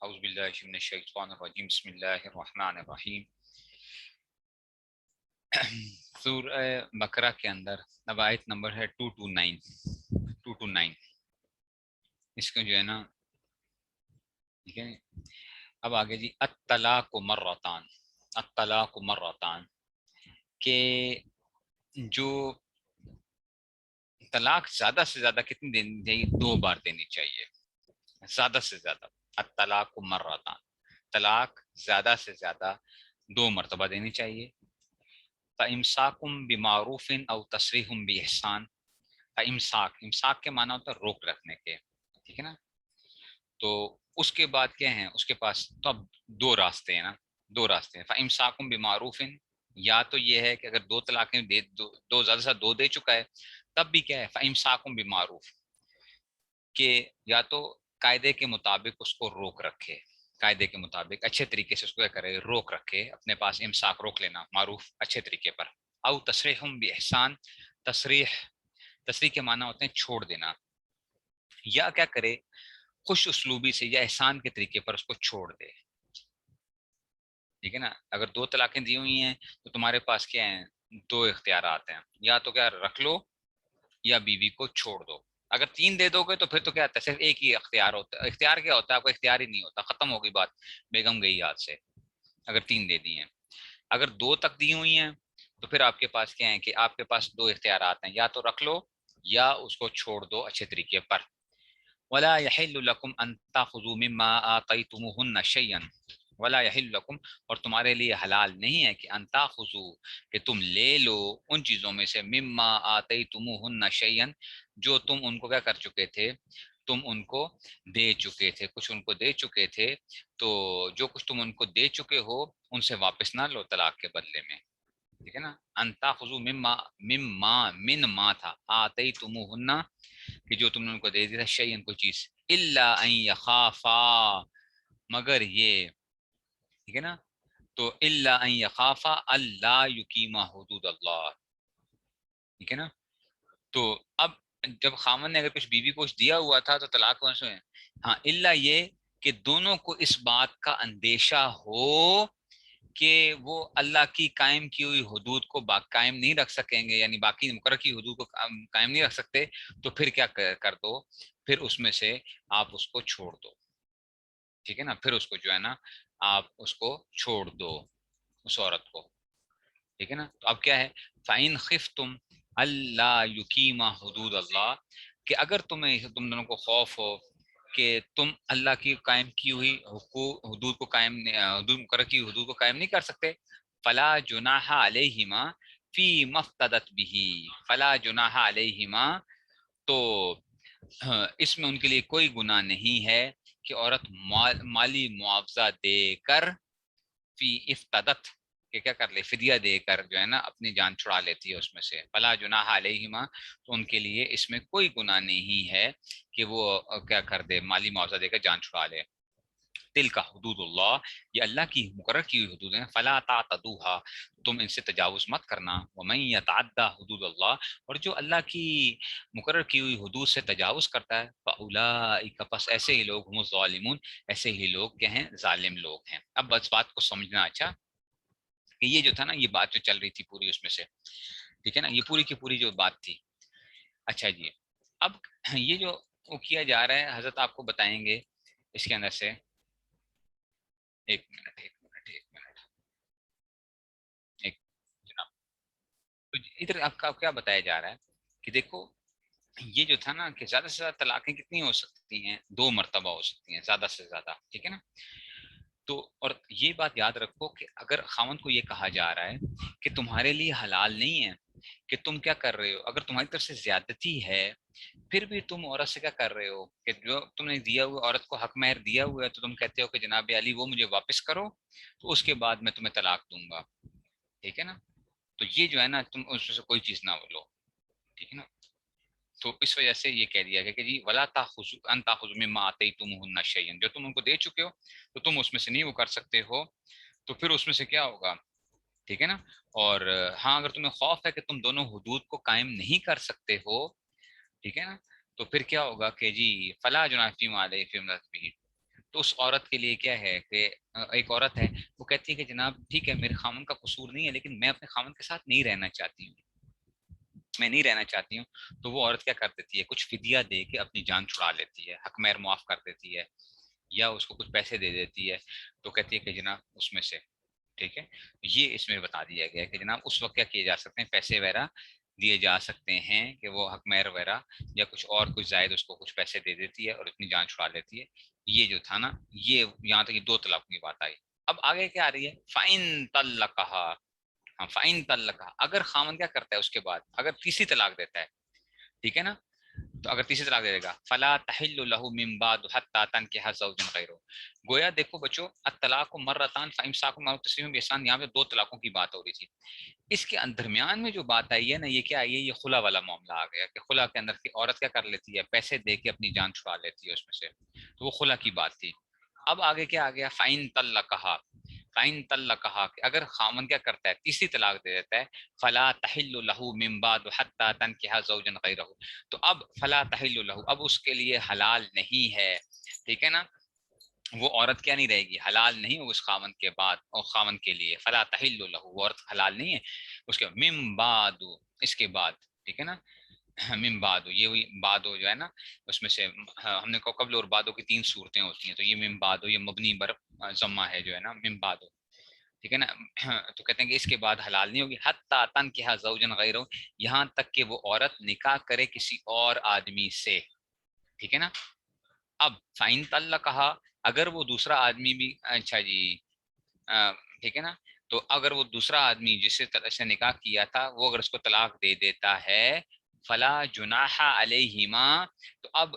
اعوذ باللہ من الشیطان الرجیم بسم اللہ الرحمن الرحیم. سورہ بقرہ کے اندر اب آیت نمبر ہے 229. اس کو جو ہے نا ٹھیک ہے. اب آگے جی الطلاق مرتان. الطلاق مرتان کہ جو طلاق زیادہ سے زیادہ کتنی دینی چاہیے؟ 2 بار دینی چاہیے زیادہ سے زیادہ. الطلاق مرتان، طلاق زیادہ سے زیادہ 2 مرتبہ دینی چاہیے. فَإِمْسَاكٌ بِمَعْرُوفٍ أَوْ تَسْرِيحٌ بِإِحْسَان. امساک کے معنی ہوتا ہے روک رکھنے کے، ٹھیک ہے نا. تو اس کے بعد کیا ہیں اس کے پاس؟ تو اب 2 راستے ہیں نا، 2 راستے ہیں. فَإِمْسَاكٌ بِمَعْرُوفٍ، یا تو یہ ہے کہ اگر 2 طلاقیں دو زیادہ سے 2 دے چکا ہے تب بھی کیا ہے فَإِمْسَاكٌ بِمَعْرُوف، کہ یا تو قاعدے کے مطابق اس کو روک رکھے، قاعدے کے مطابق اچھے طریقے سے اس کو کیا کرے روک رکھے اپنے پاس. امساک روک لینا، معروف اچھے طریقے پر. او تصریح باحسان، تصریح کے معنی ہوتے ہیں چھوڑ دینا، یا کیا کرے خوش اسلوبی سے یا احسان کے طریقے پر اس کو چھوڑ دے. ٹھیک ہے نا. اگر 2 طلاقیں دی ہوئی ہیں تو تمہارے پاس کیا ہیں 2 اختیارات ہیں، یا تو کیا رکھ لو یا بیوی کو چھوڑ دو. اگر 3 دے دو گے تو پھر تو کیا ہے صرف ایک ہی اختیار ہوتا ہے. اختیار کیا ہوتا ہے؟ آپ کو اختیار ہی نہیں ہوتا، ختم ہوگی بات، بیگم گئی یاد سے اگر 3 دے دی ہیں. اگر 2 تک دی ہوئی ہیں تو پھر آپ کے پاس کیا ہے کہ آپ کے پاس 2 اختیارات ہیں، یا تو رکھ لو یا اس کو چھوڑ دو اچھے طریقے پر. ولا يحل لكم ان تاخذوا مما آتيتموهن شيئا. ولا يحل لكم، اور تمہارے لیے حلال نہیں ہے کہ ان تاخذوا، کہ تم لے لو ان چیزوں میں سے مما آتيتموهن شيئا، جو تم ان کو کیا کر چکے تھے، تم ان کو دے چکے تھے، کچھ ان کو دے چکے تھے. تو جو کچھ تم ان کو دے چکے ہو ان سے واپس نہ لو طلاق کے بدلے میں. ٹھیک ہے نا. ان تاخذوا من ما تھا آتيتموهن، کہ جو تم نے ان کو دے دیا تھا شیئن کوئی چیز. الا ان یخافا، مگر یہ، ٹھیک ہے نا. تو الا ان یخافا اللہ یقیما حدود اللہ. ٹھیک ہے نا. تو اب جب خامن نے اگر کچھ بیوی کو کچھ دیا ہوا تھا تو طلاق کون سے؟ ہاں الا یہ کہ دونوں کو اس بات کا اندیشہ ہو کہ وہ اللہ کی قائم کی ہوئی حدود کو قائم نہیں رکھ سکیں گے، یعنی باقی مقرر کی حدود کو قائم نہیں رکھ سکتے، تو پھر کیا کر دو، پھر اس میں سے آپ اس کو چھوڑ دو. ٹھیک ہے نا. پھر اس کو جو ہے نا آپ اس کو چھوڑ دو اس عورت کو. ٹھیک ہے نا. تو اب کیا ہے فَإِنْ خِفْتُمْ أَلَّا يُقِيمَ حدود اللہ، کہ اگر تم دونوں کو خوف ہو کہ تم اللہ کی قائم کی ہوئی حدود کو قائم حدود مقرر کی حدود کو قائم نہیں کر سکتے. فلا جناح علیہما فی مفتدت به. فلا جناح علیہما، تو اس میں ان کے لیے کوئی گناہ نہیں ہے کہ عورت مالی معاوضہ دے کر فی افتدت، کہ کیا کر لے فدیہ دے کر جو ہے نا اپنی جان چھڑا لیتی ہے اس میں سے. فلا جناح علیہما، تو ان کے لیے اس میں کوئی گناہ نہیں ہے کہ وہ کیا کر دے مالی معاوضہ دے کر جان چھڑا لے. تلک حدود اللہ، یہ اللہ کی مقرر کی ہوئی حدود ہیں. فلا تعتدوها، تم ان سے تجاوز مت کرنا. ومن یتعدى حدود اللہ، اور جو اللہ کی مقرر کی ہوئی حدود سے تجاوز کرتا ہے فاولئک، پس ایسے ہی لوگ ہم الظالمون، ایسے ہی لوگ کیا ہیں ظالم لوگ ہیں. اب بس بات کو سمجھنا اچھا کہ یہ جو تھا نا یہ بات جو چل رہی تھی پوری اس میں سے، ٹھیک ہے نا، یہ پوری کی پوری جو بات تھی. اچھا جی اب یہ جو وہ کیا جا رہا ہے حضرت آپ کو بتائیں گے اس کے اندر سے. ایک منٹ ایک جناب. تو ادھر آپ کا کیا بتایا جا رہا ہے کہ دیکھو یہ جو تھا نا کہ زیادہ سے زیادہ طلاقیں کتنی ہو سکتی ہیں؟ 2 مرتبہ ہو سکتی ہیں زیادہ سے زیادہ. ٹھیک ہے نا. تو اور یہ بات یاد رکھو کہ اگر خاوند کو یہ کہا جا رہا ہے کہ تمہارے لیے حلال نہیں ہے کہ تم کیا کر رہے ہو، اگر تمہاری طرف سے زیادتی ہے پھر بھی تم عورت سے کیا کر رہے ہو کہ جو تم نے دیا ہوا عورت کو حق مہر دیا ہوا ہے تو تم کہتے ہو کہ جناب علی وہ مجھے واپس کرو تو اس کے بعد میں تمہیں طلاق دوں گا. ٹھیک ہے نا. تو یہ جو ہے نا تم اس میں سے کوئی چیز نہ لو. ٹھیک ہے نا. تو اس وجہ سے یہ کہہ دیا گیا کہ جی ولا تاخذوا ان تاخذوا مما آتيتموهن شيئا، جو تم ان کو دے چکے ہو تو تم اس میں سے نہیں وہ کر سکتے ہو. تو پھر اس میں سے کیا ہوگا؟ ٹھیک ہے نا. اور ہاں اگر تمہیں خوف ہے کہ تم دونوں حدود کو قائم نہیں کر سکتے ہو، ٹھیک ہے نا، تو پھر کیا ہوگا کہ جی فلا جناح فیما علیہ فی امرأۃ، تو اس عورت کے لیے کیا ہے کہ ایک عورت ہے وہ کہتی ہے کہ جناب ٹھیک ہے میرے خامن کا قصور نہیں ہے لیکن میں اپنے خامن کے ساتھ نہیں رہنا چاہتی ہوں، میں نہیں رہنا چاہتی ہوں، تو وہ عورت کیا کر دیتی ہے کچھ فدیہ دے کے اپنی جان چھڑا لیتی ہے، حق مہر معاف کر دیتی ہے یا اس کو کچھ پیسے دے دیتی ہے، تو کہتی ہے کہ جناب اس میں سے ٹھیک ہے، یہ اس میں بتا دیا گیا ہے کہ جناب اس وقت کیا کیے جا سکتے ہیں، پیسے وغیرہ دیے جا سکتے ہیں کہ وہ حق مہر وغیرہ یا کچھ اور کچھ زائد اس کو کچھ پیسے دے دیتی ہے اور اپنی جان چھڑا لیتی ہے۔ یہ جو تھا نا، یہ یہاں تک یہ دو طلاق کی بات آئی۔ اب آگے کیا آ رہی ہے، فَإِن طَلَّقَهَا، ہاں فَإِن طَلَّقَهَا، اگر خامن کیا کرتا ہے اس کے بعد، اگر تیسری طلاق دیتا ہے، ٹھیک ہے نا، تو اگر تیسری طلاق دے دے گا فلا تحل له من بعد حتى تنكح زوجا غيره، گویا دیکھو بچو الطلاق مرتان فامساک معروف تسريح باحسان، یہاں پہ دو طلاقوں کی بات ہو رہی تھی، اس کے درمیان میں جو بات آئی ہے نا، یہ کیا آئی ہے، یہ خلا والا معاملہ آ گیا کہ خلا کے اندر کی عورت کیا کر لیتی ہے، پیسے دے کے اپنی جان چھڑا لیتی ہے اس میں سے، تو وہ خلا کی بات تھی۔ اب آگے کیا آ گیا، فَإِن طَلَّقَهَا، فَإِن طَلَّقَهَا کہ اگر خامن کیا کرتا ہے تیسری طلاق دے دیتا ہے، فلا تحل له من بعد حتى تنكح زوجا غيره، تو اب فلا تحل له، اب اس کے لیے حلال نہیں ہے، ٹھیک ہے نا، وہ عورت کیا نہیں رہے گی، حلال نہیں ہے اس خامن کے بعد، اور خامن کے لیے فلا تحل له، وہ عورت حلال نہیں ہے اس کے من بعد، اس کے بعد، ٹھیک ہے نا، من بعد، یہ وہی بعد جو ہے نا اس میں سے ہم نے قبل اور بعد کی تین صورتیں ہوتی ہیں، تو یہ من بعد، یہ مبنی بر ضمہ ہے جو ہے نا من بعد، ٹھیک ہے نا، تو کہتے ہیں کہ اس کے بعد حلال نہیں ہوگی، حتی تنکح زوجا غیرہ، یہاں تک کہ وہ عورت نکاح کرے کسی اور آدمی سے، ٹھیک ہے نا۔ اب فائن طلقہا، اگر وہ دوسرا آدمی بھی، اچھا جی، ٹھیک ہے نا، تو اگر وہ دوسرا آدمی جس سے نکاح کیا تھا وہ اگر اس کو طلاق دے دیتا ہے، فلا جناح علیہما، تو اب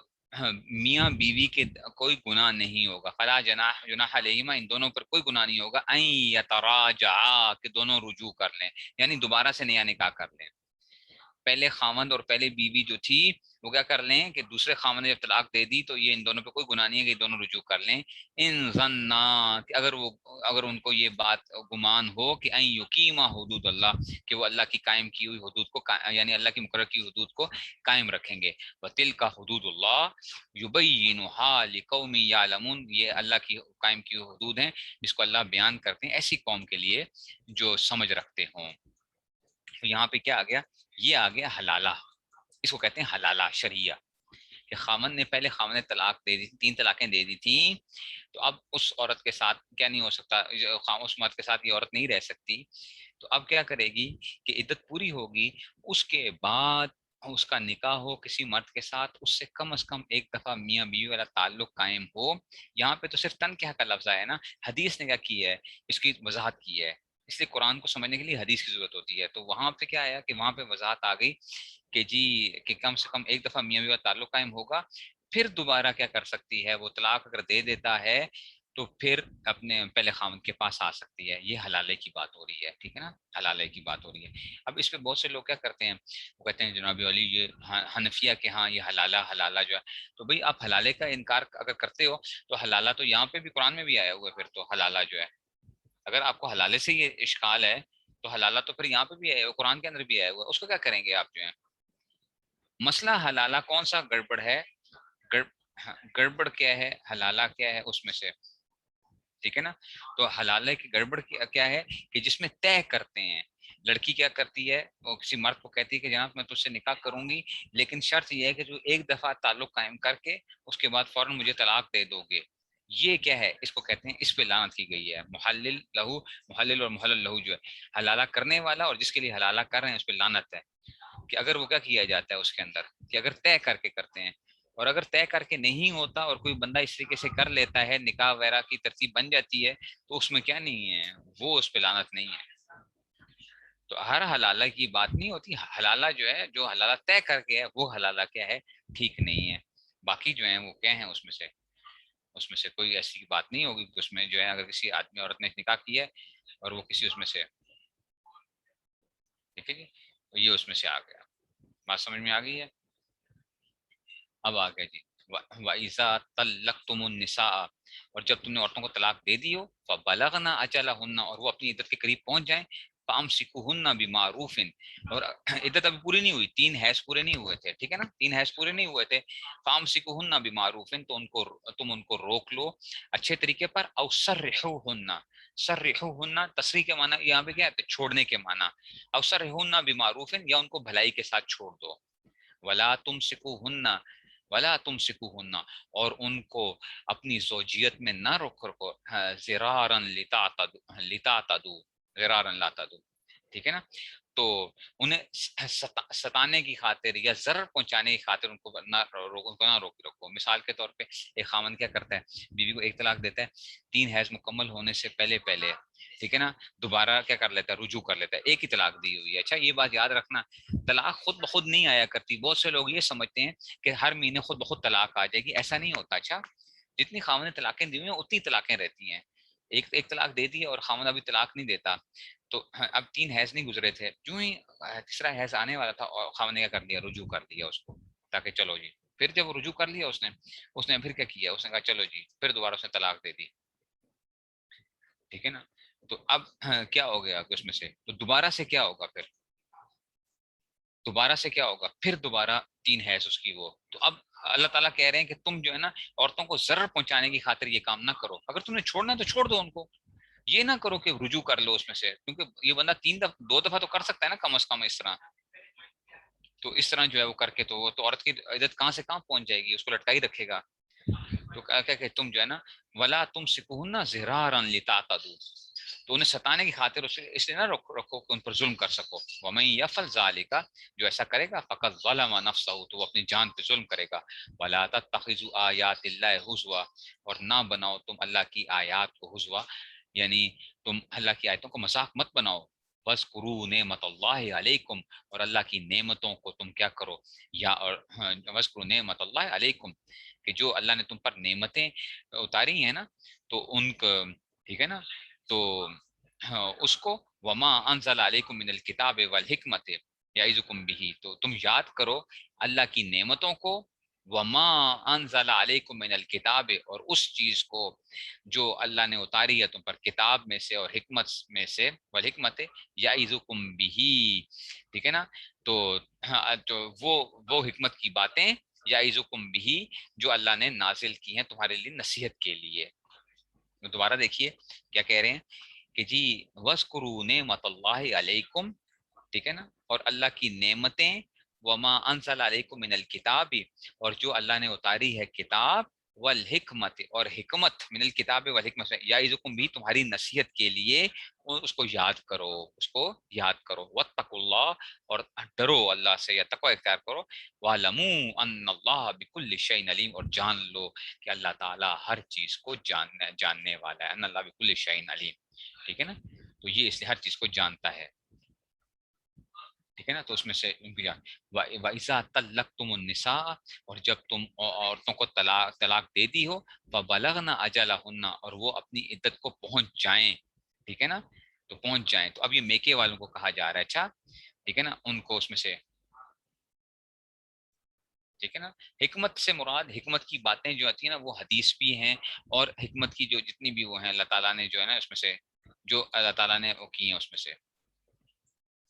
میاں بیوی کے کوئی گناہ نہیں ہوگا، فلا جناح علیہما، ان دونوں پر کوئی گناہ نہیں ہوگا، ان یتراجعا، کہ دونوں رجوع کر لیں، یعنی دوبارہ سے نیا نکاح کر لیں، پہلے خامند اور پہلے بیوی جو تھی وہ کیا کر لیں کہ دوسرے خامند نے جب طلاق دے دی تو یہ ان دونوں پہ کوئی گناہ نہیں ہے کہ یہ دونوں رجوع کر لیں، ان ظنا، کہ اگر ان کو یہ بات گمان ہو کہ ان یقیما حدود اللہ، کہ وہ اللہ کی قائم کی ہوئی حدود کو یعنی اللہ کی مقرر کی حدود کو قائم رکھیں گے، وتلک حدود اللہ یبینھا لقوم یعلمون، یہ اللہ کی قائم کی ہوئی حدود ہیں جس کو اللہ بیان کرتے ہیں ایسی قوم کے لیے جو سمجھ رکھتے ہوں۔ تو یہاں پہ کیا آ گیا، یہ آ گیا حلالہ، اس کو کہتے ہیں حلالہ شریعہ، کہ خامن نے پہلے خامن نے طلاق دے دی، تین طلاقیں دے دی تھیں، تو اب اس عورت کے ساتھ کیا نہیں ہو سکتا، اس مرد کے ساتھ یہ عورت نہیں رہ سکتی، تو اب کیا کرے گی کہ عدت پوری ہوگی، اس کے بعد اس کا نکاح ہو کسی مرد کے ساتھ، اس سے کم از کم ایک دفعہ میاں بیوی والا تعلق قائم ہو، یہاں پہ تو صرف تنکیہ کا لفظ آیا ہے نا، حدیث نے کیا کی ہے، اس کی وضاحت کی ہے، اس لیے قرآن کو سمجھنے کے لیے حدیث کی ضرورت ہوتی ہے، تو وہاں پہ کیا آیا کہ وہاں پہ وضاحت آ گئی کہ جی کہ کم سے کم ایک دفعہ میاں بیوی کا تعلق قائم ہوگا، پھر دوبارہ کیا کر سکتی ہے، وہ طلاق اگر دے دیتا ہے تو پھر اپنے پہلے خامد کے پاس آ سکتی ہے، یہ حلالے کی بات ہو رہی ہے، ٹھیک ہے نا، حلالے کی بات ہو رہی ہے۔ اب اس پہ بہت سے لوگ کیا کرتے ہیں، وہ کہتے ہیں جناب علی یہ حنفیہ کے ہاں یہ حلالہ جو ہے، تو بھئی آپ حلالے کا انکار اگر کرتے ہو تو حلالہ تو یہاں پہ بھی قرآن میں بھی آیا ہوا ہے، پھر تو حلالہ جو ہے، اگر آپ کو حلالے سے یہ اشکال ہے تو حلالہ تو پھر یہاں پہ بھی آیا ہوا، قرآن کے اندر بھی آیا ہوا ہے، اس کو کیا کریں گے آپ جو ہے، مسئلہ حلالہ کون سا گڑبڑ ہے، گڑبڑ کیا ہے، حلالہ کیا ہے اس میں سے، ٹھیک ہے نا، تو حلالہ کی گڑبڑ کیا ہے کہ جس میں طے کرتے ہیں، لڑکی کیا کرتی ہے، وہ کسی مرد کو کہتی ہے کہ جناب میں تجھ سے نکاح کروں گی لیکن شرط یہ ہے کہ جو ایک دفعہ تعلق قائم کر کے اس کے بعد فوراً مجھے طلاق دے دو گے، یہ کیا ہے، اس کو کہتے ہیں، اس پہ لعنت کی گئی ہے، محلل لہو، محلل اور محلل لہو جو ہے حلالہ کرنے والا اور جس کے لیے حلالہ کر رہے ہیں اس پہ لعنت ہے، کہ اگر وہ کیا کیا جاتا ہے اس کے اندر کہ اگر طے کر کے کرتے ہیں، اور اگر طے کر کے نہیں ہوتا اور کوئی بندہ اس طریقے سے کر لیتا ہے، نکاح وغیرہ کی ترتیب بن جاتی ہے، تو اس میں کیا نہیں ہے، وہ اس پہ لعنت نہیں ہے، تو ہر حلالہ کی بات نہیں ہوتی، حلالہ جو ہے جو حلالہ طے کر کے ہے وہ حلالہ کیا ہے، ٹھیک نہیں ہے، باقی جو ہیں وہ کیا ہیں اس میں سے کوئی ایسی بات نہیں ہوگی کہ اس میں جو ہے اگر کسی آدمی عورت نے نکاح کیا ہے اور وہ کسی اس میں سے، ٹھیک ہے جی، تو یہ اس میں سے آ گیا، بات سمجھ میں آ گئی ہے، اب آ گیا جی، وَإِذَا طَلَّقْتُمُ النِّسَاءَ، اور جب تم نے عورتوں کو طلاق دے دی ہو، فَبَلَغْنَ أَجَلَهُنَّ، اور وہ اپنی عدت کے قریب پہنچ جائیں، فامسکوہن بمعروف، اور عدت ابھی پوری نہیں ہوئی، 3 حیض پورے نہیں ہوئے تھے، ٹھیک ہے نا، 3 حیض پورے نہیں ہوئے تھے، فامسکوہن بمعروف، تو تم ان کو روک لو اچھے طریقے پر، او سرحوہن، سرحوہن تصریح کے معنی یہاں پہ کیا ہے، چھوڑنے کے معنی، او سرحوہن بمعروف، یا ان کو بھلائی کے ساتھ چھوڑ دو، ولا تمسکوہن، ولا تمسکوہن، اور ان کو اپنی زوجیت میں نہ رکھو، زرارا لتعتدوا، غرارا لا تعتدوا، ٹھیک ہے نا، تو انہیں ستانے کی خاطر یا ضرر پہنچانے کی خاطر ان کو نہ رکھو۔ مثال کے طور پہ ایک خاوند کیا کرتا ہے، بیوی کو ایک طلاق دیتا ہے، 3 حیض مکمل ہونے سے پہلے پہلے، ٹھیک ہے نا، دوبارہ کیا کر لیتا ہے، رجوع کر لیتا ہے، ایک ہی طلاق دی ہوئی ہے۔ اچھا یہ بات یاد رکھنا، طلاق خود بخود نہیں آیا کرتی، بہت سے لوگ یہ سمجھتے ہیں کہ ہر مہینے خود بخود طلاق آ جائے گی، ایسا نہیں ہوتا۔ اچھا جتنی خاوند نے طلاقیں دی ہوئی ہیں اتنی طلاقیں رہتی ہیں، ایک طلاق دے دی اور خاوند ابھی طلاق نہیں دیتا، تو اب 3 حیض نہیں گزرے تھے، جو ہی تیسرا حیض آنے والا تھا اور خاوند نے کیا کر دیا، رجوع کر دیا اس کو، تاکہ چلو جی، پھر جب رجوع کر لیا اس نے پھر کیا کیا، اس نے کہا چلو جی، پھر دوبارہ اس نے طلاق دے دی، ٹھیک ہے نا، تو اب کیا ہو گیا کہ اس میں سے، تو دوبارہ سے کیا ہوگا، پھر دوبارہ سے کیا ہوگا، پھر دوبارہ 3 حیض اس کی وہ، تو اب اللہ تعالیٰ کہہ رہے ہیں کہ تم جو ہے نا عورتوں کو ضرر پہنچانے کی خاطر یہ کام نہ کرو، اگر تم نے چھوڑنا ہے تو چھوڑ دو ان کو، یہ نہ کرو کہ رجوع کر لو اس میں سے، کیونکہ یہ بندہ 2 دفعہ تو کر سکتا ہے نا کم از کم اس طرح، تو اس طرح جو ہے وہ کر کے تو عورت کی عزت کہاں سے کہاں پہنچ جائے گی، اس کو لٹکا ہی رکھے گا، تو کیا کہ تم جو ہے نا ولا تمسکوہن ضرارا لتعتدوا، تو انہیں ستانے کی خاطر اس لیے نہ رکھو کہ ان پر ظلم کر سکو، ومن یفعل ذلک، جو ایسا کرے گا، فقد ظلم نفسہ، تو وہ اپنی جان پہ ظلم کرے گا، ولا تتخذوا آیات اللہ ہزوا، اور نہ بناؤ تم اللہ کی آیات کو ہزوا، یعنی تم اللہ کی آیتوں کو مذاق مت بناؤ، وَاذْكُرُوا نعمت اللہ علیکم، اور اللہ کی نعمتوں کو تم کیا کرو، یا اور وَاذْكُرُوا نعمت اللہ علیکم، کہ جو اللہ نے تم پر نعمتیں اتاری ہیں نا، تو ان کو، ٹھیک ہے نا، تو اس کو، وما انزل علیکم من الکتاب والحکمت یعظکم بہ، تو تم یاد کرو اللہ کی نعمتوں کو، وما انزل علیکم من الکتاب، اور اس چیز کو جو اللہ نے اتاری ہے تم پر کتاب میں سے اور حکمت میں سے، والحکمت یعظکم بہ، ٹھیک ہے نا، تو وہ حکمت کی باتیں، یعظکم بہ، جو اللہ نے نازل کی ہیں تمہارے لیے نصیحت کے لیے۔ دوبارہ دیکھیے کیا کہہ رہے ہیں کہ جی وَاذْكُرُوا نعمت اللہ علیکم، ٹھیک ہے نا، اور اللہ کی نعمتیں، وما انزل علیکم من الکتاب، اور جو اللہ نے اتاری ہے کتاب، والحکمت، اور حکمت، من الکتاب والحکمت، یعظکم بھی تمہاری نصیحت کے لیے، اس کو یاد کرو، اس کو یاد کرو، واتقوا اللہ، اور ڈرو اللہ سے یا تقوی اختیار کرو، وَاعْلَمُوا أَنَّ اللَّهَ بِكُلِّ شَيْءٍ عَلِيمٌ، اور جان لو کہ اللہ تعالیٰ ہر چیز کو جاننے والا ہے، ان اللہ بكل شيء علیم، ٹھیک ہے نا، تو یہ اس لیے ہر چیز کو جانتا ہے، ٹھیک ہے نا، تو اس میں سے وَإِذَا طَلَّقْتُمُ النِّسَاءَ، اور جب تم عورتوں کو طلاق دے دی ہو، فَبَلَغْنَ أَجَلَهُنَّ، اور وہ اپنی عدت کو پہنچ جائیں، ٹھیک ہے نا، تو پہنچ جائیں، تو اب یہ میکے والوں کو کہا جا رہا ہے، اچھا ٹھیک ہے نا، ان کو اس میں سے، ٹھیک ہے نا، حکمت سے مراد، حکمت کی باتیں جو آتی ہیں نا وہ حدیث بھی ہیں، اور حکمت کی جو جتنی بھی وہ ہیں اللہ تعالیٰ نے جو ہے نا اس میں سے، جو اللہ تعالیٰ نے وہ کی ہیں اس میں سے،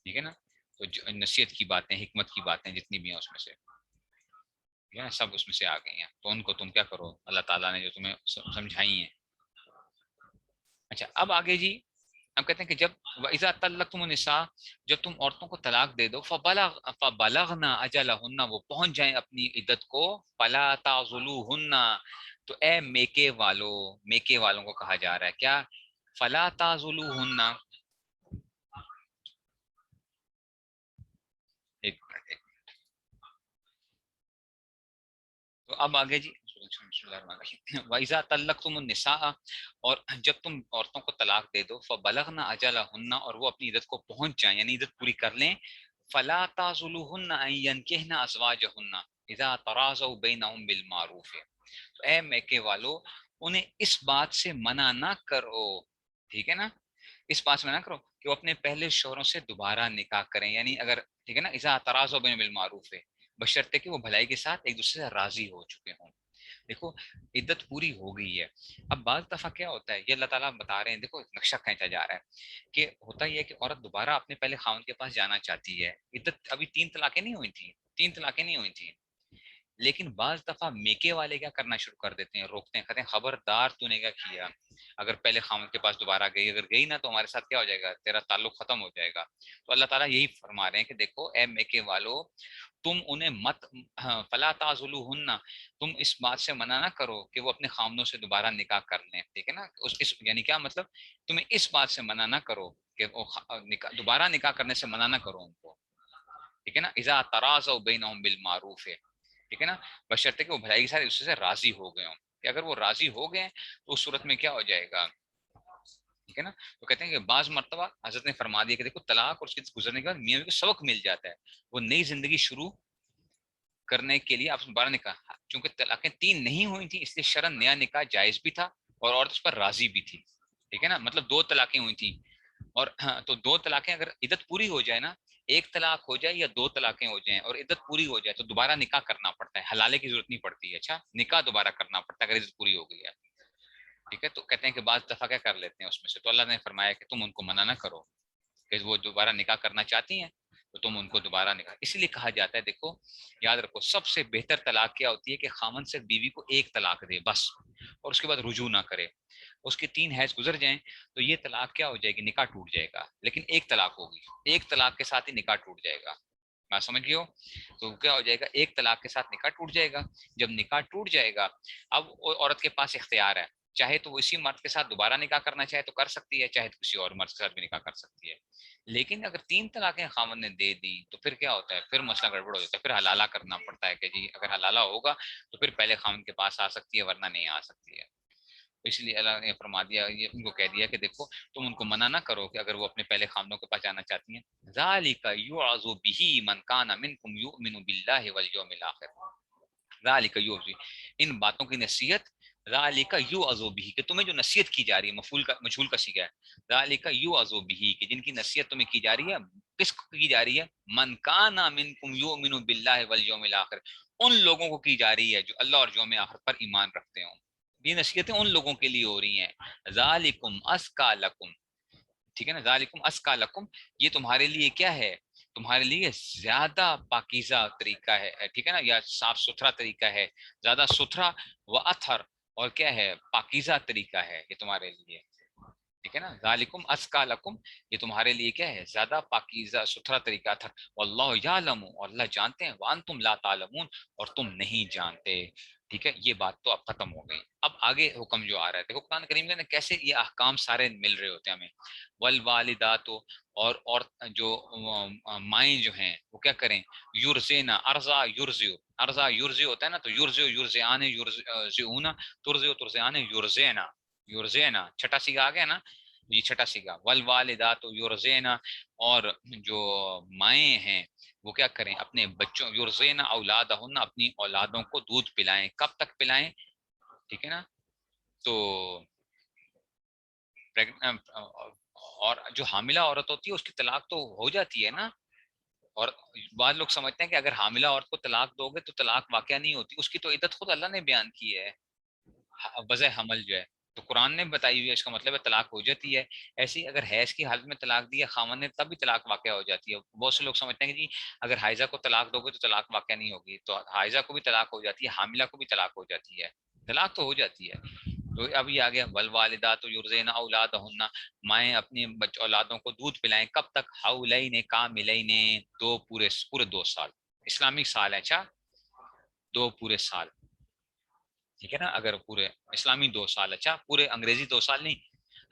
ٹھیک ہے نا، تو نصیحت کی باتیں، حکمت کی باتیں جتنی بھی ہیں اس میں سے، ٹھیک ہے نا، سب اس میں سے آ گئی ہیں، تو ان کو تم کیا کرو، اللہ تعالیٰ نے جو تمہیں سمجھائی ہیں۔ اچھا اب آگے جی، اب کہتے ہیں کہ جب وَإِذَا طَلَّقْتُمُ النِّسَاءَ، جب تم عورتوں کو طلاق دے دو، فَبَلَغْنَ أَجَلَهُنَّ، وہ پہنچ جائیں اپنی عدت کو، فَلَا تَعْضُلُوهُنَّ، تو اے میکے والوں کو کہا جا رہا ہے کیا، فَلَا تَعْضُلُوهُنَّ، ایک منٹ، تو اب آگے جی، وَإِذَا طَلَّقْتُمُ النِّسَاءَ، اور جب تم عورتوں کو طلاق دے دو، فَبَلَغْنَ أَجَلَهُنَّ، اور وہ اپنی عدت کو پہنچ جائیں، یعنی عدت پوری کر لیں، فَلَا تَعْضُلُوهُنَّ أَن يَنكِحْنَ أَزْوَاجَهُنَّ إِذَا تَرَاضَوْا بَيْنَهُم بِالْمَعْرُوفِ، تو اے میکے والو انہیں اس بات سے منع نہ کرو، ٹھیک ہے نا، اس بات سے منع کرو کہ وہ اپنے پہلے شوہروں سے دوبارہ نکاح کریں، یعنی اگر، ٹھیک ہے نا، اذا تراضوا بین بالمعروف ہے، بشرطے کہ وہ بھلائی کے ساتھ ایک دوسرے سے راضی ہو چکے ہوں، دیکھو عدت پوری ہو گئی ہے. اب بعض دفعہ کیا ہوتا ہے, یہ اللہ تعالیٰ بتا رہے ہیں, دیکھو نقشہ کھینچا جا رہا ہے کہ ہوتا یہ ہے کہ عورت دوبارہ اپنے پہلے خاوند کے پاس جانا چاہتی ہے. عدت ابھی 3 طلاقیں نہیں ہوئی تھیں, 3 طلاقیں نہیں ہوئی تھیں, لیکن بعض دفعہ میکے والے کیا کرنا شروع کر دیتے ہیں, روکتے ہیں, کہتے ہیں خبردار تو نے کیا کیا, اگر پہلے خامد کے پاس دوبارہ گئی, اگر گئی نا تو ہمارے ساتھ کیا ہو جائے گا, تیرا تعلق ختم ہو جائے گا. تو اللہ تعالیٰ یہی فرما رہے ہیں کہ دیکھو اے میکے والو, تم انہیں مت, فلا تعذلوہن, تم اس بات سے منع نہ کرو کہ وہ اپنے خامدوں سے دوبارہ نکاح کر لیں. ٹھیک ہے نا, یعنی کیا مطلب, تمہیں اس بات سے منع نہ کرو کہ وہ دوبارہ نکاح کرنے سے منع نہ کرو ان کو. ٹھیک ہے نا, اذا تراضوا بینہم بالمعروف ہے, ٹھیک ہے نا, بشرطے کہ وہ بھلائی کے ساتھ اس سے راضی ہو گئے ہوں. کہ اگر وہ راضی ہو گئے تو اس صورت میں کیا ہو جائے گا. ٹھیک ہے نا, تو کہتے ہیں کہ بعض مرتبہ حضرت نے فرما دیا کہ دیکھو طلاق اور اس کے گزرنے کے بعد میاں کو سبق مل جاتا ہے, وہ نئی زندگی شروع کرنے کے لیے آپ دوبارہ نکاح, چونکہ طلاقیں 3 نہیں ہوئی تھیں اس لیے شرعن نیا نکاح جائز بھی تھا اور عورت اس پر راضی بھی تھی. ٹھیک ہے نا, مطلب 2 طلاقیں ہوئی تھیں, اور تو 2 طلاقیں اگر عدت پوری ہو جائے نا, 1 طلاق ہو جائے یا 2 طلاقیں ہو جائیں اور عدت پوری ہو جائے تو دوبارہ نکاح کرنا پڑتا ہے, حلالے کی ضرورت نہیں پڑتی ہے. اچھا, نکاح دوبارہ کرنا پڑتا ہے اگر عدت پوری ہو گئی ہے. ٹھیک ہے, تو کہتے ہیں کہ بعض دفعہ کیا کر لیتے ہیں اس میں سے, تو اللہ نے فرمایا کہ تم ان کو منع نہ کرو کہ وہ دوبارہ نکاح کرنا چاہتی ہیں تو تم ان کو دوبارہ نکاح. اسی لیے کہا جاتا ہے, دیکھو یاد رکھو, سب سے بہتر طلاق کیا ہوتی ہے کہ خامن سے بیوی کو 1 طلاق دے بس, اور اس کے بعد رجوع نہ کرے. اس کے 3 حیض گزر جائیں تو یہ طلاق کیا ہو جائے گی, نکاح ٹوٹ جائے گا. لیکن 1 طلاق ہوگی, 1 طلاق کے ساتھ ہی نکاح ٹوٹ جائے گا. بات سمجھ گئے ہو, تو کیا ہو جائے گا, 1 طلاق کے ساتھ نکاح ٹوٹ جائے گا. جب نکاح ٹوٹ جائے گا, اب عورت کے پاس اختیار ہے, چاہے تو وہ اسی مرد کے ساتھ دوبارہ نکاح کرنا چاہے تو کر سکتی ہے, چاہے تو کسی اور مرد کے ساتھ بھی نکاح کر سکتی ہے. لیکن اگر 3 طلاقیں خاوند نے دے دی تو پھر کیا ہوتا ہے, پھر مسئلہ گڑبڑ ہو جاتا ہے, پھر حلالہ کرنا پڑتا ہے کہ جی اگر حلالہ ہوگا تو پھر پہلے خاوند کے پاس آ سکتی ہے ورنہ نہیں آ سکتی ہے. اس لیے اللہ نے فرما دیا, یہ ان کو کہہ دیا کہ دیکھو تم ان کو منع نہ کرو کہ اگر وہ اپنے پہلے خاندوں کے پاس جانا چاہتی ہیں. ذالک یوعظ بہ من کان منکم یؤمن باللہ والیوم الاخر. ذالک یوعظ, ان باتوں کی نصیحت, ذالک یوعظ بہ, کہ تمہیں جو نصیحت کی جا رہی ہے, مفعول کا مجہول کا صیغہ ہے, ذالک یوعظ بہ, کہ جن کی نصیحت تمہیں کی جا رہی ہے, کس کو کی جا رہی ہے, من کان منکم یؤمن باللہ والیوم الاخر, ان لوگوں کو کی جا رہی ہے جو اللہ اور یوم آخر پر ایمان رکھتے ہوں. یہ نصیحتیں ان لوگوں کے لیے ہو رہی ہیں. ذالکم ازکا لکم, ٹھیک ہے نا, ذالکم ازکا لکم, یہ تمہارے لیے کیا ہے, تمہارے لیے زیادہ پاکیزہ طریقہ ہے. ٹھیک ہے نا, یا صاف ستھرا طریقہ ہے, زیادہ ستھرا و اطہر, اور کیا ہے, پاکیزہ طریقہ ہے یہ تمہارے لیے. ٹھیک ہے نا, ذالکم ازکا لکم, یہ تمہارے لیے کیا ہے, زیادہ پاکیزہ ستھرا طریقہ تھا. واللہ یعلم, اور اللہ جانتے ہیں, وانتم لا تعلمون, اور تم نہیں جانتے. ٹھیک ہے, یہ بات تو اب ختم ہو گئی. اب آگے حکم جو آ رہا ہے, دیکھو قرآن کریم میں کیسے یہ احکام سارے مل رہے ہوتے ہیں ہمیں. والوالدات, اور جو مائیں جو ہیں وہ کیا کریں, یرزینا, ارزا یرزیو, ارزا یرزیو ہوتا ہے نا, تو یرزیو یرزیان یرزیونا, ترزیو ترزیان یرزینا, یرزینا چھٹا سیگا آ گیا نا, یہ چھٹا سیگا. والوالدات یرزینا, اور جو مائیں ہیں وہ کیا کریں, اپنے بچوں, یرزینا اولادہن, اپنی اولادوں کو دودھ پلائیں. کب تک پلائیں, ٹھیک ہے نا, تو اور جو حاملہ عورت ہوتی ہے اس کی طلاق تو ہو جاتی ہے نا. اور بعض لوگ سمجھتے ہیں کہ اگر حاملہ عورت کو طلاق دو گے تو طلاق واقعہ نہیں ہوتی, اس کی تو عدت خود اللہ نے بیان کی ہے, وضع حمل جو ہے, تو قرآن نے بتائی ہوئی ہے, اس کا مطلب ہے طلاق ہو جاتی ہے. ایسی اگر حیض کی حالت میں طلاق دی ہے خاوند نے تب بھی طلاق واقع ہو جاتی ہے. بہت سے لوگ سمجھتے ہیں کہ جی اگر حائضہ کو طلاق دو گے تو طلاق واقع نہیں ہوگی, تو حائضہ کو بھی طلاق ہو جاتی ہے, حاملہ کو بھی طلاق ہو جاتی ہے, طلاق تو ہو جاتی ہے. تو اب یہ آ گیا, والوالدات یرزین اولادہن, مائیں اپنی اولادوں کو دودھ پلائیں. کب تک, حولین کاملین, 2 پورے 2 سال, اسلامک سال ہے. اچھا, 2 پورے سال, ٹھیک ہے نا, اگر پورے اسلامی 2 سال, اچھا پورے انگریزی 2 سال نہیں,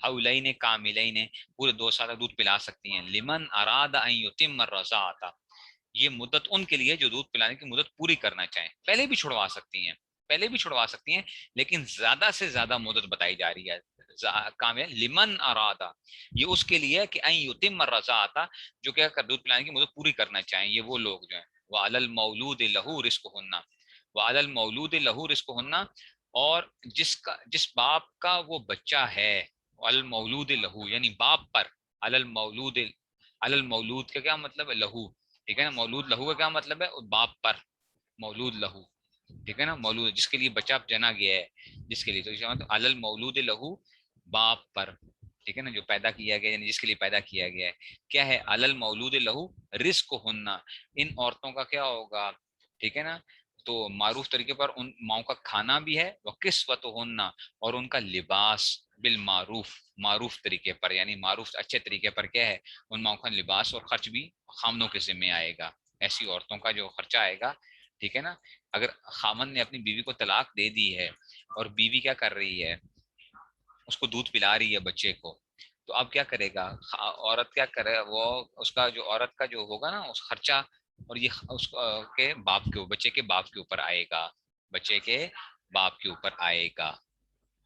حولین کاملین, پورے 2 سال دودھ پلا سکتی ہیں. لمن اراد ان یتم الرضاعۃ, یہ مدت ان کے لیے جو دودھ پلانے کی مدت پوری کرنا چاہیں. پہلے بھی چھڑوا سکتی ہیں, پہلے بھی چھڑوا سکتی ہیں, لیکن زیادہ سے زیادہ مدت بتائی جا رہی ہے. کام ہے لمن ارادہ, یہ اس کے لیے کہ ان یتم الرضاعۃ, جو کہ دودھ پلانے کی مدت پوری کرنا چاہیں. یہ وہ لوگ جو ہیں, وعلی المولود لہ رزقہن, وعلی المولود لہ رزقہن, اور جس باپ کا وہ بچہ ہے, المولود لہو یعنی باپ پر, المولود, المولود کا کیا مطلب ہے, لہو. ٹھیک ہے نا, مولود لہو کا کیا مطلب ہے, باپ پر, مولود لہو. ٹھیک ہے نا، مولود جس کے لیے بچہ جنا گیا ہے، جس کے لیے، تو علی المولود لہو، باپ پر، ٹھیک ہے نا، جو پیدا کیا گیا یعنی جس کے لیے پیدا کیا گیا ہے، کیا ہے علی المولود لہو رزق ہننا، ان عورتوں کا کیا ہوگا، ٹھیک ہے نا، تو معروف طریقے پر ان ماؤں کا کھانا بھی ہے، وہ قسوت ہننا، اور ان کا لباس بالمعروف، معروف طریقے پر، یعنی معروف اچھے طریقے پر کیا ہے، ان ماؤں کا لباس اور خرچ بھی خامنوں کے ذمہ آئے گا، ایسی عورتوں کا جو خرچہ آئے گا، ٹھیک ہے نا۔ اگر خامن نے اپنی بیوی کو طلاق دے دی ہے اور بیوی کیا کر رہی ہے، اس کو دودھ پلا رہی ہے بچے کو، تو اب کیا کرے گا عورت، کیا کرے وہ، اس کا جو عورت کا جو ہوگا نا اس خرچہ، اور یہ اس کے باپ کے، بچے کے باپ کے اوپر آئے گا، بچے کے باپ کے اوپر آئے گا،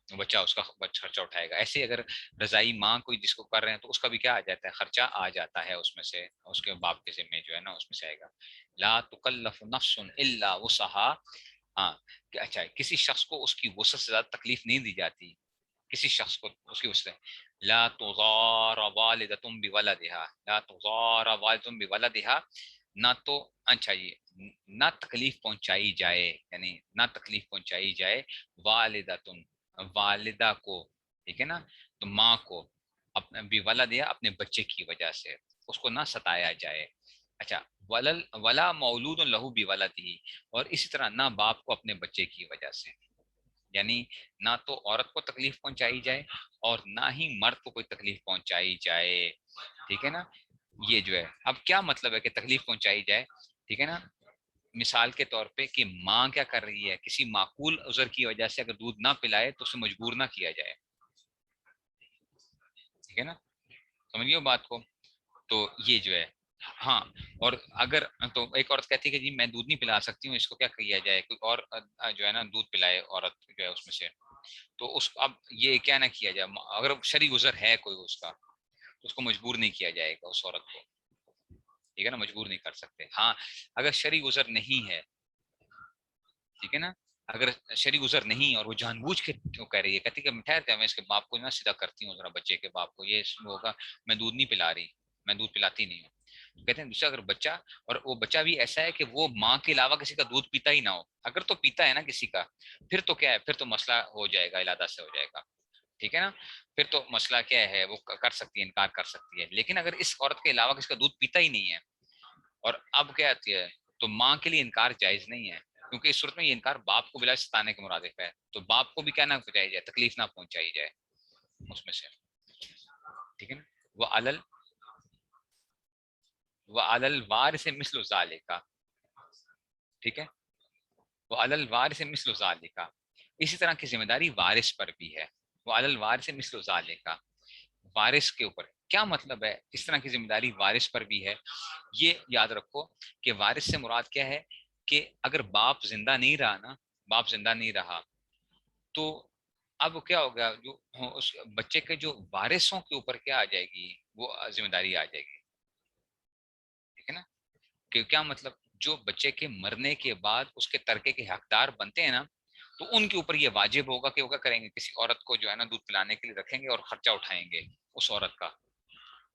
بچہ اس کا خرچہ اٹھائے گا۔ ایسے اگر رضائی ماں کوئی جس کو کر رہے ہیں تو اس کا بھی کیا آ جاتا ہے، خرچہ آ جاتا ہے اس میں سے، اس کے باپ کے ذمہ جو ہے نا اس میں سے آئے گا۔ لا تکلف نفس الا وسعها، ہاں کہ اچھا کسی شخص کو اس کی وسعت سے زیادہ تکلیف نہیں دی جاتی، کسی شخص کو اس کی وسعت، لا تضار والدۃ بولدها، لا تضار والدۃ بولدها، نہ تو، اچھا یہ نہ تکلیف پہنچائی جائے، یعنی نہ تکلیف پہنچائی جائے والدۃ، والدہ کو، ٹھیک ہے نا، تو ماں کو، اپنے بھی ولد یا اپنے بچے کی وجہ سے اس کو نہ ستایا جائے۔ اچھا ولا مولود لہو بھی ولد ہی، اور اسی طرح نہ باپ کو اپنے بچے کی وجہ سے، یعنی نہ تو عورت کو تکلیف پہنچائی جائے اور نہ ہی مرد کو کوئی تکلیف پہنچائی جائے، ٹھیک ہے نا۔ یہ جو ہے اب کیا مطلب ہے کہ تکلیف پہنچائی جائے، ٹھیک ہے نا، مثال کے طور پہ کہ ماں کیا کر رہی ہے، کسی معقول عذر کی وجہ سے اگر دودھ نہ پلائے تو اسے مجبور نہ کیا جائے، ٹھیک ہے نا، سمجھیے بات کو، تو یہ جو ہے، ہاں، اور اگر تو ایک عورت کہتی ہے کہ جی میں دودھ نہیں پلا سکتی ہوں، اس کو کیا کیا جائے، کوئی اور جو ہے نا دودھ پلائے عورت جو ہے اس میں سے، تو اس اب یہ کیا نہ کیا جائے، اگر شرعی عذر ہے کوئی اس کا تو اس کو مجبور نہیں کیا جائے گا اس عورت کو، ٹھیک ہے نا، مجبور نہیں کر سکتے۔ ہاں اگر شرعی عذر نہیں ہے، ٹھیک ہے نا، اگر شرعی گزر نہیں اور وہ جان بوجھ کے کیوں کہہ رہی ہے، کہتی کہ ٹھہر جائے میں اس کے باپ کو نا سیدھا کرتی ہوں ذرا، بچے کے باپ کو یہ ہوگا، میں دودھ نہیں پلا رہی، میں دودھ پلاتی نہیں ہوں، کہتے ہیں دوسرا اگر بچہ، اور وہ بچہ بھی ایسا ہے کہ وہ ماں کے علاوہ کسی کا دودھ پیتا ہی نہ ہو، اگر تو پیتا ہے نا کسی کا، پھر تو کیا ہے، پھر تو مسئلہ ہو جائے گا، علادہ سے ہو جائے گا، ٹھیک ہے نا، پھر تو مسئلہ کیا ہے، وہ کر سکتی ہے، انکار کر سکتی ہے، لیکن اگر اس عورت کے علاوہ کسی کا دودھ پیتا ہی نہیں ہے اور اب کیا آتی ہے، تو ماں کے لیے انکار جائز نہیں ہے، کیونکہ اس صورت میں یہ انکار باپ کو بلا ستانے کے مرادف ہے، تو باپ کو بھی کیا نہ پہنچائی جائے، تکلیف نہ پہنچائی جائے اس میں سے، ٹھیک ہے نا۔ وہ علل، وہ علل وار سے مثل ذالکا، ٹھیک ہے، وہ علل وار سے مثل ذالکا، اسی طرح کی ذمہ داری وارث پر بھی ہے، وہ علل وار سے مثل ذالکا، وارث کے اوپر کیا مطلب ہے، اس طرح کی ذمہ داری وارث پر بھی ہے، یہ یاد رکھو کہ وارث سے مراد کیا ہے، کہ اگر باپ زندہ نہیں رہا نا، باپ زندہ نہیں رہا تو اب کیا ہوگا، جو اس بچے کے جو وارثوں کے اوپر کیا آ جائے گی، وہ ذمہ داری آ جائے گی، ٹھیک ہے نا، کہ کیا مطلب، جو بچے کے مرنے کے بعد اس کے ترکے کے حقدار بنتے ہیں نا، تو ان کے اوپر یہ واجب ہوگا کہ وہ کیا کریں گے، کسی عورت کو جو ہے نا دودھ پلانے کے لیے رکھیں گے اور خرچہ اٹھائیں گے، اس عورت کا،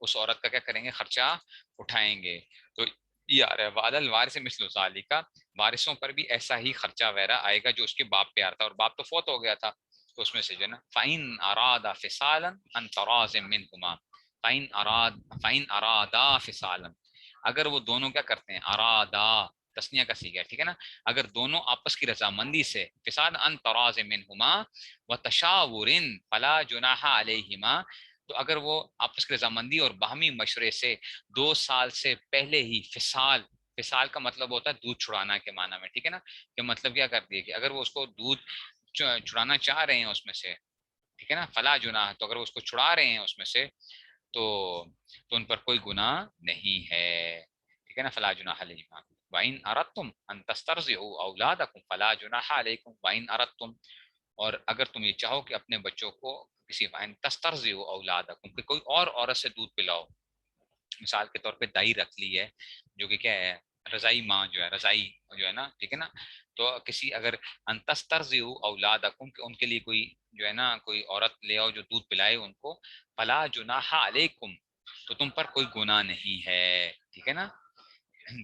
اس عورت کا کیا کریں گے، خرچہ اٹھائیں گے، تو یہ آ رہا ہے وعدل وارث مثل ذالکا، وارثوں پر بھی ایسا ہی خرچہ وغیرہ آئے گا جو اس کے باپ پہ آتا، اور باپ تو فوت ہو گیا تھا، تو اس میں سے جو ہے نا فَإِنْ أَرَادَ فِصَالًا عَنْ تَرَاضٍ مِّنْهُمَا، فَإِنْ أَرَادَا فِصَالًا، اگر وہ دونوں کیا کرتے ہیں، ارادا تسنیہ کا صیغہ ہے، ٹھیک ہے نا، اگر دونوں آپس کی رضامندی سے، فصال عن تراض منہما وتشاور فلا جناح علیہما، تو اگر وہ آپس کی رضامندی اور باہمی مشورے سے 2 سال سے پہلے ہی، فصال، فصال کا مطلب ہوتا ہے دودھ چھڑانا کے معنی میں، ٹھیک ہے نا، کہ مطلب کیا کر دیے کہ اگر وہ اس کو دودھ چھڑانا چاہ رہے ہیں اس میں سے، ٹھیک ہے نا، فلا جناح، تو اگر وہ اس کو چھڑا رہے ہیں اس میں سے، تو ان پر کوئی گناہ نہیں ہے، ٹھیک ہے نا، فلا جناح علیہما وَإِنْ أَرَدْتُمْ أَنْ تَسْتَرْضِعُوا أَوْلَادَكُمْ فَلَا جُنَاحَ عَلَيْكُمْ وَإِنْ أَرَدْتُمْ، اور اگر تم یہ چاہو کہ اپنے بچوں کو کسی وَإِنْ تَسْتَرْضِعُوا أَوْلَادَكُمْ کہ کوئی اور عورت سے دودھ پلاؤ، مثال کے طور پہ دائی رکھ لی ہے جو کہ کیا ہے، رضائی ماں جو ہے، رضائی جو ہے نا، ٹھیک ہے نا، تو کسی اگر ان تسترضعوا اولادکم کہ ان کے لیے کوئی جو ہے نا کوئی عورت لے آؤ جو دودھ پلائے ان کو، فلا جناح علیکم تو تم پر کوئی گناہ نہیں ہے، ٹھیک ہے نا،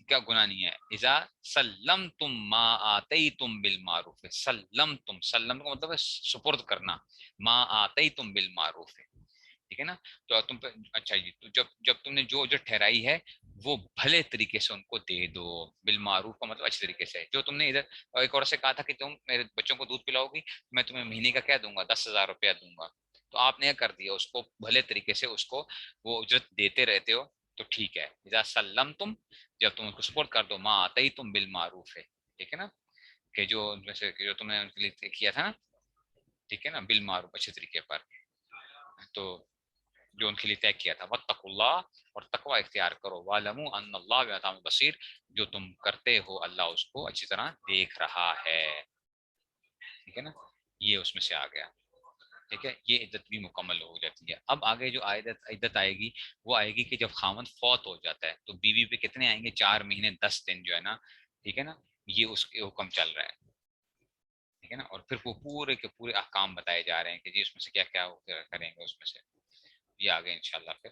کیا گناہ نہیں ہے. اذا سلمتم ما آتیتم بالمعروف، سلمتم، سلم کا مطلب ہے سپرد کرنا، ما آتیتم بالمعروف، ٹھیک ہے نا. تو تم پہ اچھا جی، تو جب تم نے جو ٹھہرائی ہے وہ بھلے طریقے سے ان کو دے دو. بالمعروف کا مطلب اچھے طریقے سے. جو تم نے ادھر ایک اور سے کہا تھا کہ تم میرے بچوں کو دودھ پلاؤ گی، میں تمہیں مہینے کا کیا دوں گا، 10,000 روپیہ دوں گا. تو آپ نے کر دیا اس کو بھلے طریقے سے، اس کو وہ اجرت دیتے رہتے ہو تو ٹھیک ہے. اذا سلمتم، جب تم ان کو سپورٹ کر دو، ما آتیتم بالمعروف ہے، ٹھیک ہے نا، کہ جو جیسے کہ جو تم نے ان کے لیے کیا تھا نا، ٹھیک ہے نا، بالمعروف اچھے طریقے پر، تو جو ان کے لیے طے کیا تھا. واتقوا اللہ، اور تقوی اختیار کرو. وَاعْلَمُوا أَنَّ اللَّهَ بِمَا تَعْمَلُونَ بَصِيرٌ، جو تم کرتے ہو اللہ اس کو اچھی طرح دیکھ رہا ہے. ٹھیک ہے نا، یہ اس میں سے آ گیا. ٹھیک ہے، یہ عدت بھی مکمل ہو جاتی ہے. اب آگے جو عدت آئے گی وہ آئے گی کہ جب خاوند فوت ہو جاتا ہے تو بیوی پہ کتنے آئیں گے، 4 مہینے 10 دن جو ہے نا، ٹھیک ہے نا، یہ اس کے حکم چل رہا ہے. ٹھیک ہے نا، اور پھر وہ پورے کے پورے احکام بتائے جا رہے ہیں کہ جی اس میں سے کیا کیا کریں گے اس میں سے. یہ آگے انشاءاللہ پھر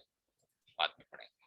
بعد میں پڑھیں گے.